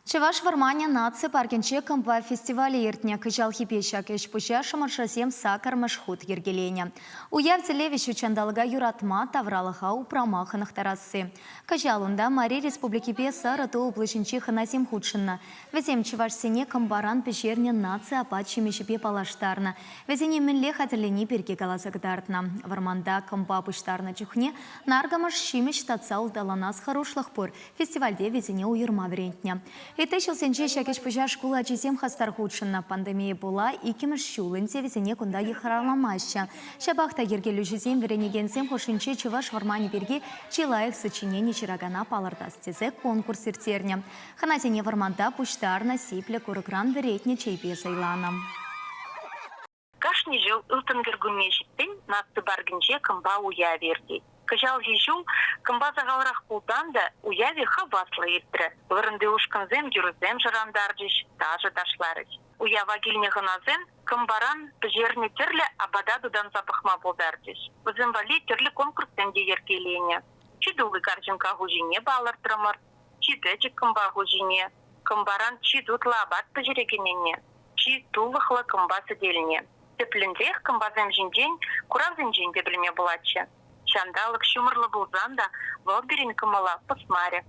Чеваш вармания нации паркинче кампа фестивале иртня кыжал хипеща кеш пуща шамаршасем сакар машхут ергеленя. Уяв телевищу чандалга юратма тавралаха упрамаханах тарасы. Кыжалунда Мари Республики Песа рату уплышинче ханасим худшинна. Везем чеваш сене камбаран пещерне нации апачи мешепе палаштарна. Везене минле хатерлени перке галасагдартна. Варманда кампа пуштарна чухне наргамаш шимеш тацал даланас хорошлых пор. Фестивальде везене уйырма верентня. Это шелсенче шакеш пыжа школа чизем хастар худшынна пандемия була и кимеш шулынсе везене кундаги хараламаща. Шабахта ергелю жизем веренегенсем хошинче чеваш вармани берги чилаек сочинение чирагана палардастезе конкурс иртерня. Ханасене варманда пуштарна сипле курыкран веретне чейпе сайлана. Кашни жил ылтынгергунмешиттен натты баргинче кымба уя верди. Кыжал жижу кымба загалрах пулданда уяви хаваслы еттірі. Вырынды ушкынзем юрызем жырандаржыш, тажы ташларыш. Уя вагильне гыназем кымбаран жерне тірлі абада дудан запахма болдаржыш. Вызым вали тірлі конкурстенде ергелене. Чидулы каржынка хужине балыртырымыр, чидечік кымба хужине. Кымбаран чидутла абад пыжерегенене, чидулыхлы кымба сыделіне. Тепліндех кымбазем жинден, куравзен жинде білме булачы. Чандалық шумырлы бұлзанда, валберин кымала пысмаре.